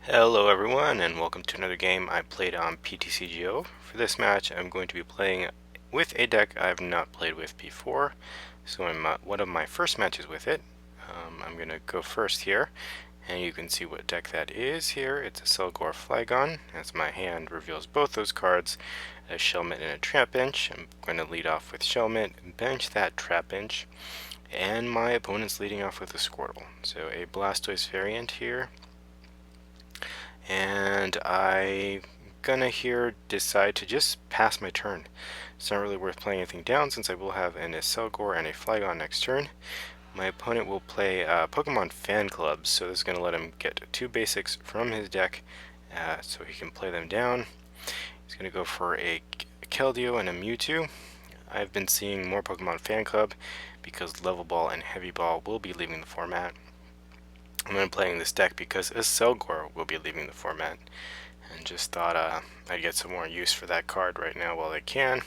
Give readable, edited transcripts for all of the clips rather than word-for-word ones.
Hello everyone and welcome to another game I played on PTCGO. For this match I'm going to be playing with a deck I have not played with before. So in one of my first matches with it, I'm going to go first here. And you can see what deck that is here. It's Accelgor Flygon, as my hand reveals both those cards, a Shelmet and a Trap Bench. I'm going to lead off with Shelmet, bench that Trap Bench, and my opponent's leading off with a Squirtle. So a Blastoise variant here. And I'm gonna here decide to just pass my turn. It's not really worth playing anything down since I will have an Accelgor and a Flygon next turn. My opponent will play Pokemon Fan Clubs, so this is going to let him get two basics from his deck so he can play them down. He's going to go for a Keldeo and a Mewtwo. I've been seeing more Pokemon Fan Club because Level Ball and Heavy Ball will be leaving the format. I'm going to be playing this deck because Accelgor will be leaving the format, and just thought I'd get some more use for that card right now while I can.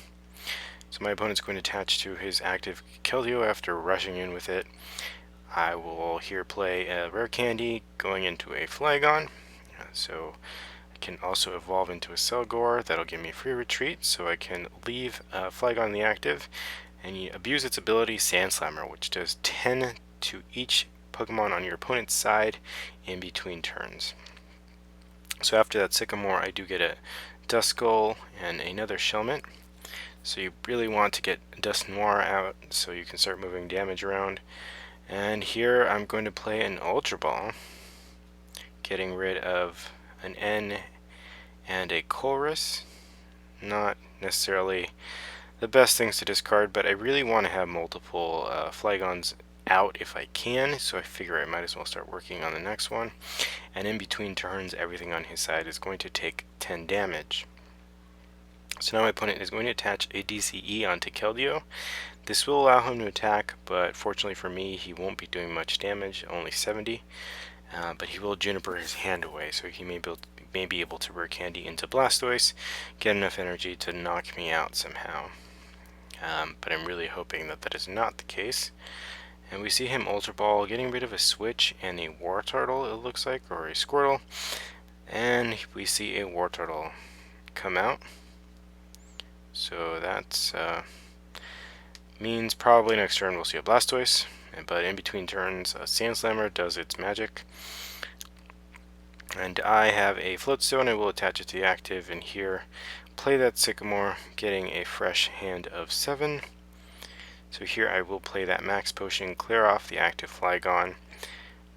So my opponent's going to attach to his active Keldeo after rushing in with it. I will here play a Rare Candy going into a Flygon, so I can also evolve into a Accelgor. That'll give me free retreat, so I can leave Flygon in the active and abuse its ability Sand Slammer, which does 10 to each Pokemon on your opponent's side in between turns. So after that Sycamore, I do get a Duskull and another Shelmet. So you really want to get Dusknoir out so you can start moving damage around. And here I'm going to play an Ultra Ball, getting rid of an N and a Chorus. Not necessarily the best things to discard, but I really want to have multiple Flygons out if I can, so I figure I might as well start working on the next one. And in between turns, everything on his side is going to take 10 damage. So now my opponent is going to attach a DCE onto Keldeo. This will allow him to attack, but fortunately for me, he won't be doing much damage, only 70. But he will Juniper his hand away, so he may be able to Rare Candy into Blastoise, get enough energy to knock me out somehow. But I'm really hoping that that is not the case. And we see him Ultra Ball, getting rid of a Switch and a Wartortle, it looks like, or a Squirtle. And we see a Wartortle come out. So that's means probably next turn we'll see a Blastoise, but in between turns Sand Slammer does its magic. And I have a Floatstone. I will attach it to the active, and here play that Sycamore, getting a fresh hand of 7. So here I will play that Max Potion, clear off the active Flygon,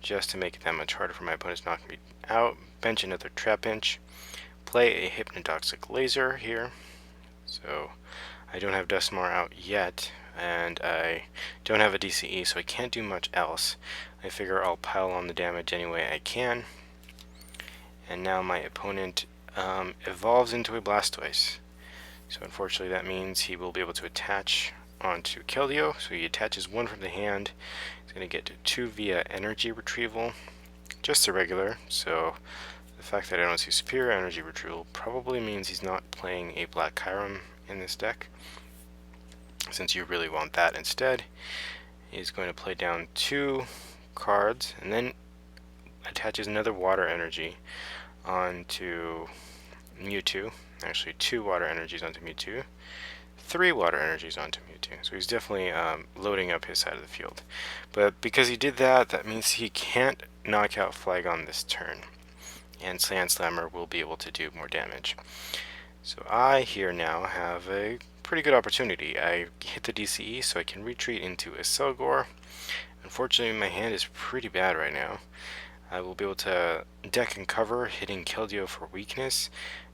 just to make it that much harder for my opponents to knock me out. Bench another Trap Bench, play a Hypnotoxic Laser here. So I don't have Dusknoir out yet, and I don't have a DCE, so I can't do much else. I figure I'll pile on the damage any way I can. And now my opponent evolves into a Blastoise. So unfortunately that means he will be able to attach onto Keldeo. So he attaches 1 from the hand. He's going to get 2 via energy retrieval, just a regular. So the fact that I don't see superior energy retrieval probably means he's not playing a Black Chiron in this deck, since you really want that instead. He's going to play down 2 cards and then attaches another water energy onto Mewtwo. Actually 2 water energies onto Mewtwo, 3 water energies onto Mewtwo. So he's definitely loading up his side of the field. But because he did that, that means he can't knock out Flygon this turn, and Sand Slammer will be able to do more damage. So I here now have a pretty good opportunity. I hit the DCE, so I can retreat into Accelgor. Unfortunately, my hand is pretty bad right now. I will be able to deck and cover, hitting Keldeo for weakness.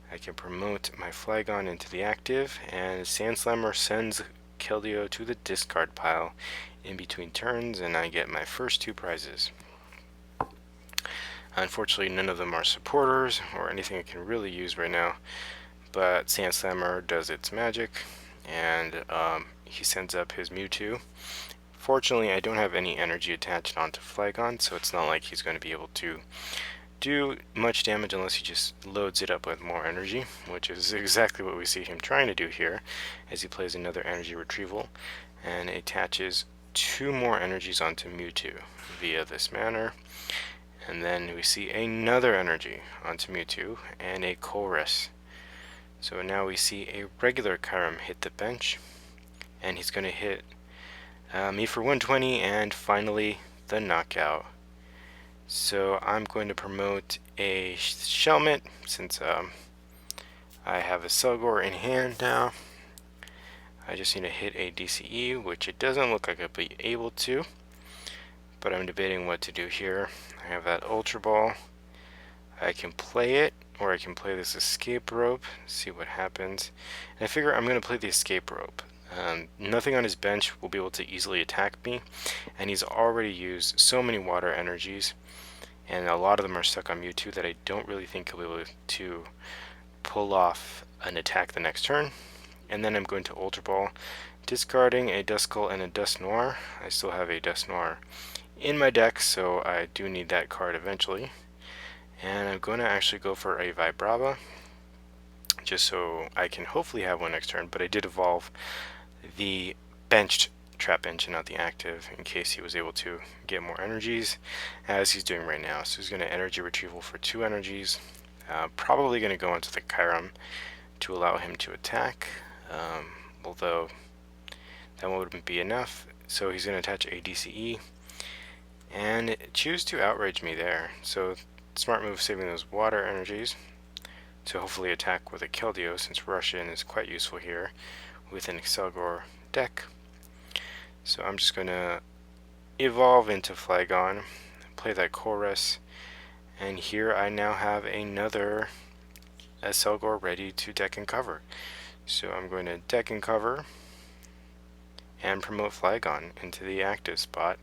I can promote my Flygon into the active, and Sand Slammer sends Keldeo to the discard pile in between turns, and I get my first 2 prizes. Unfortunately, none of them are supporters or anything I can really use right now, but Sand Slammer does its magic, and he sends up his Mewtwo. Fortunately, I don't have any energy attached onto Flygon, so it's not like he's going to be able to do much damage unless he just loads it up with more energy, which is exactly what we see him trying to do here, as he plays another energy retrieval and attaches 2 more energies onto Mewtwo via this manner. And then we see another energy onto Mewtwo and a Chorus. So now we see a regular Kyurem hit the bench, and he's going to hit me for 120, and finally the knockout. So I'm going to promote a Shelmet since I have a Accelgor in hand now. I just need to hit a DCE, which it doesn't look like I'll be able to, but I'm debating what to do here. I have that Ultra Ball. I can play it, or I can play this Escape Rope, see what happens. And I figure I'm going to play the Escape Rope. Nothing on his bench will be able to easily attack me, and he's already used so many water energies, and a lot of them are stuck on Mewtwo that I don't really think he'll be able to pull off an attack the next turn. And then I'm going to Ultra Ball, discarding a Duskull and a Dusknoir. I still have a Dusknoir in my deck, so I do need that card eventually. And I'm going to actually go for a Vibrava, just so I can hopefully have one next turn, but I did evolve the benched Trapinch and not the active, in case he was able to get more energies, as he's doing right now. So he's going to energy retrieval for 2 energies, probably going to go into the Kyurem to allow him to attack, although that wouldn't be enough. So he's going to attach a DCE and choose to outrage me there. So smart move, saving those water energies to hopefully attack with a Keldeo, since Russian is quite useful here with an Accelgor deck. So I'm just going to evolve into Flygon, play that Chorus, and here I now have another Accelgor ready to deck and cover. So I'm going to deck and cover and promote Flygon into the active spot,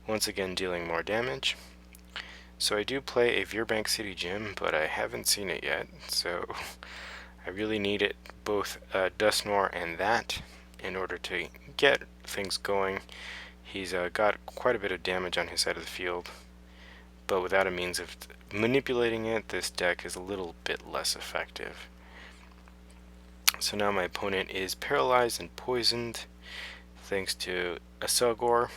once again dealing more damage. So I do play a Veerbank City Gym, but I haven't seen it yet, so I really need it, both Dusknoir and that, in order to get things going. He's got quite a bit of damage on his side of the field, but without a means of manipulating it, this deck is a little bit less effective. So now my opponent is paralyzed and poisoned thanks to Accelgor.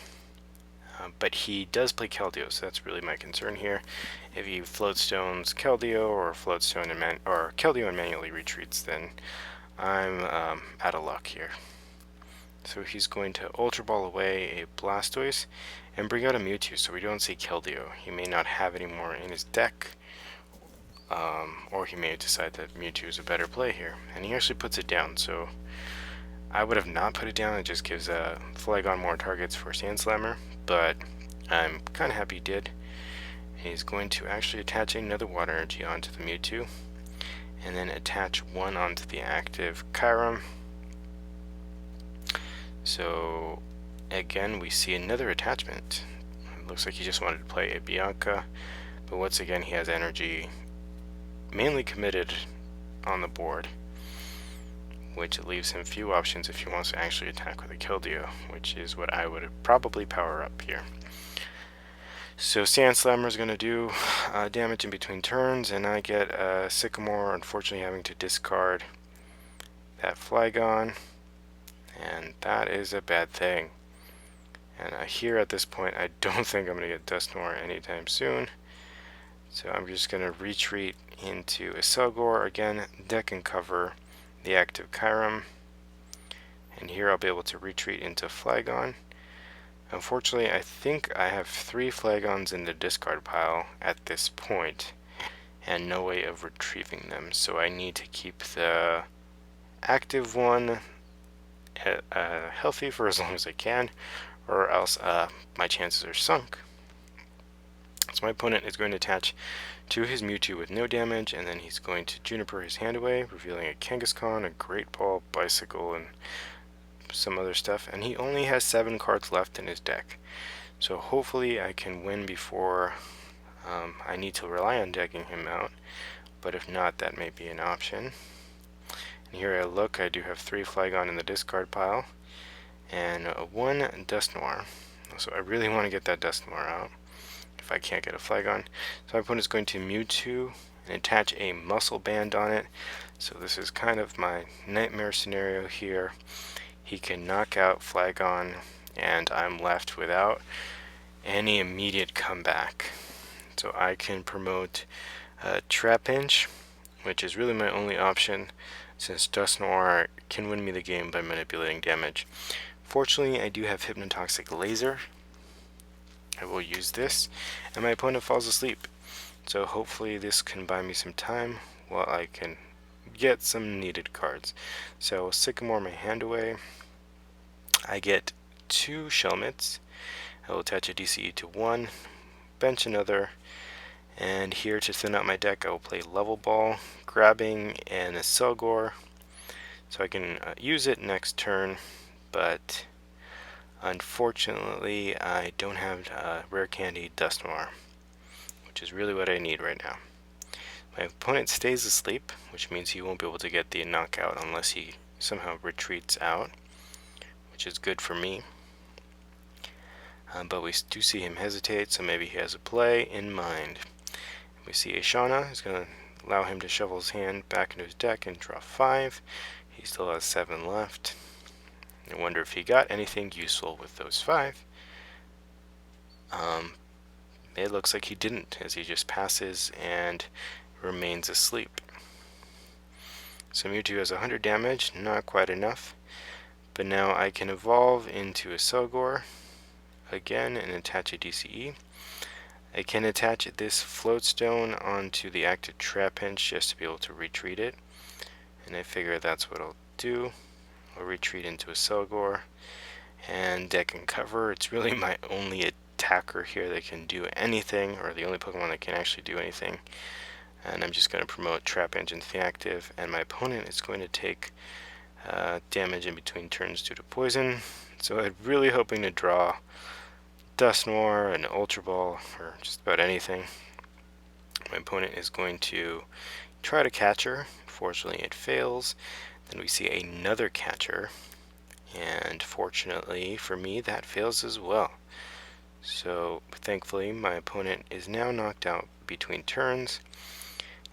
But he does play Keldeo, so that's really my concern here. If he Floatstones Keldeo, or Floatstone and Keldeo and manually retreats, then I'm out of luck here. So he's going to Ultra Ball away a Blastoise and bring out a Mewtwo, so we don't see Keldeo. He may not have any more in his deck, or he may decide that Mewtwo is a better play here. And he actually puts it down, so I would have not put it down. It just gives Flygon more targets for Sandslammer, but I'm kind of happy he did. He's going to actually attach another water energy onto the Mewtwo, and then attach one onto the active Kyurem. So again, we see another attachment. It looks like he just wanted to play a Bianca, but once again he has energy mainly committed on the board, which leaves him few options if he wants to actually attack with a Keldeo, which is what I would probably power up here. So Sandslammer is going to do damage in between turns, and I get Sycamore, unfortunately having to discard that Flygon, and that is a bad thing. And here at this point, I don't think I'm going to get Dusknoir anytime soon. So I'm just going to retreat into Accelgor again, deck and cover the active Kyurem, and here I'll be able to retreat into Flygon. Unfortunately, I think I have 3 Flygons in the discard pile at this point, and no way of retrieving them, so I need to keep the active one healthy for as long as I can, or else my chances are sunk. So my opponent is going to attach to his Mewtwo with no damage, and then he's going to Juniper his hand away, revealing a Kangaskhan, a Great Ball, Bicycle, and some other stuff. And he only has 7 cards left in his deck. So hopefully I can win before I need to rely on decking him out. But if not, that may be an option. And here I look, I do have 3 Flygon in the discard pile, and 1 Dusknoir. So I really want to get that Dusknoir out if I can't get a Flygon. So my opponent is going to Mewtwo and attach a Muscle Band on it. So this is kind of my nightmare scenario here. He can knock out Flygon, and I'm left without any immediate comeback. So I can promote Trapinch, which is really my only option since Dusknoir can win me the game by manipulating damage. Fortunately, I do have Hypnotoxic Laser. I will use this, and my opponent falls asleep. So hopefully this can buy me some time while I can get some needed cards. So I'll Sycamore my hand away. I get 2 Shelmets. I will attach a DCE to 1, bench another, and here to thin out my deck I will play Level Ball, grabbing an Accelgor, so I can use it next turn, but unfortunately I don't have Rare Candy Dusknoir, which is really what I need right now. My opponent stays asleep, which means he won't be able to get the knockout unless he somehow retreats out, which is good for me. But we do see him hesitate, so maybe he has a play in mind. We see a Shauna is going to allow him to shovel his hand back into his deck and draw 5. He still has 7 left. I wonder if he got anything useful with those 5. It looks like he didn't, as he just passes and remains asleep. So Mewtwo has 100 damage, not quite enough. But now I can evolve into a Accelgor again and attach a DCE. I can attach this Floatstone onto the active Trapinch just to be able to retreat it. And I figure that's what I'll do. I'll retreat into a Accelgor and deck and cover. It's really my only attacker here that can do anything, or the only Pokemon that can actually do anything. And I'm just going to promote Trapinch into the active, and my opponent is going to take damage in between turns due to poison. So I'm really hoping to draw Dusknoir, an Ultra Ball, or just about anything. My opponent is going to try to catcher. Fortunately, it fails. Then we see another catcher, and fortunately for me, that fails as well. So thankfully, my opponent is now knocked out between turns,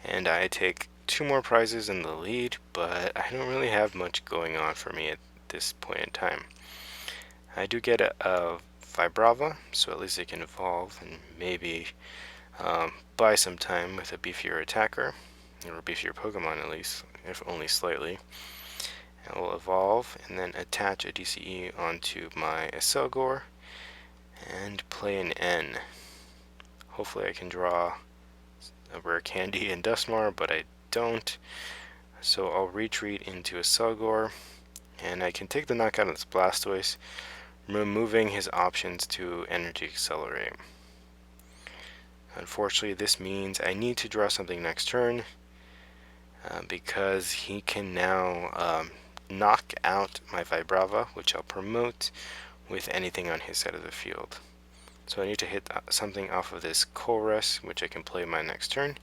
and I take 2 more prizes in the lead, but I don't really have much going on for me at this point in time. I do get a Vibrava, so at least I can evolve and maybe buy some time with a beefier attacker, or a beefier Pokemon at least, if only slightly. I will evolve and then attach a DCE onto my Accelgor and play an N. Hopefully I can draw a Rare Candy and Dusknoir, but I don't. So I'll retreat into a Accelgor, and I can take the knockout of this Blastoise, removing his options to Energy Accelerate. Unfortunately, this means I need to draw something next turn, because he can now knock out my Vibrava, which I'll promote with anything on his side of the field. So I need to hit something off of this Chorus, which I can play my next turn.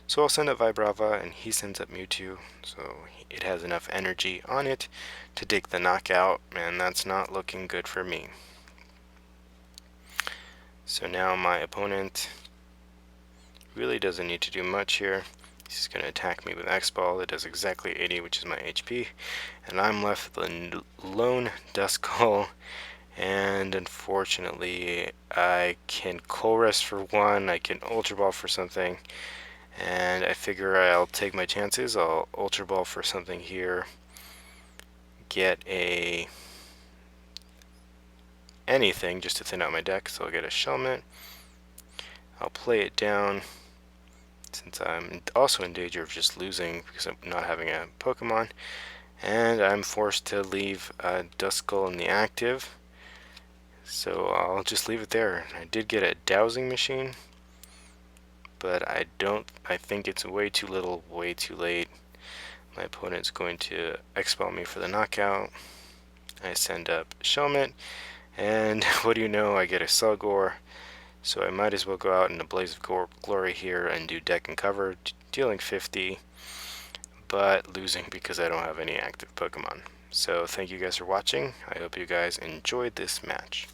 So I'll send up Vibrava, and he sends up Mewtwo, so it has enough energy on it to take the knockout, and that's not looking good for me. So now my opponent really doesn't need to do much here. He's going to attack me with X-Ball. It does exactly 80, which is my HP, and I'm left with a lone Duskull. And unfortunately, I can Chorus for 1, I can Ultra Ball for something, and I figure I'll take my chances. I'll Ultra Ball for something here, get anything just to thin out my deck, so I'll get a Shelmet. I'll play it down, since I'm also in danger of just losing because I'm not having a Pokemon, and I'm forced to leave Duskull in the active. So I'll just leave it there. I did get a dowsing machine, but I think it's way too little, way too late. My opponent's going to X-Ball me for the knockout. I send up Shelmet, and what do you know, I get a Accelgor. So I might as well go out in a blaze of glory here and do deck and cover, dealing 50, but losing because I don't have any active Pokemon. So thank you guys for watching. I hope you guys enjoyed this match.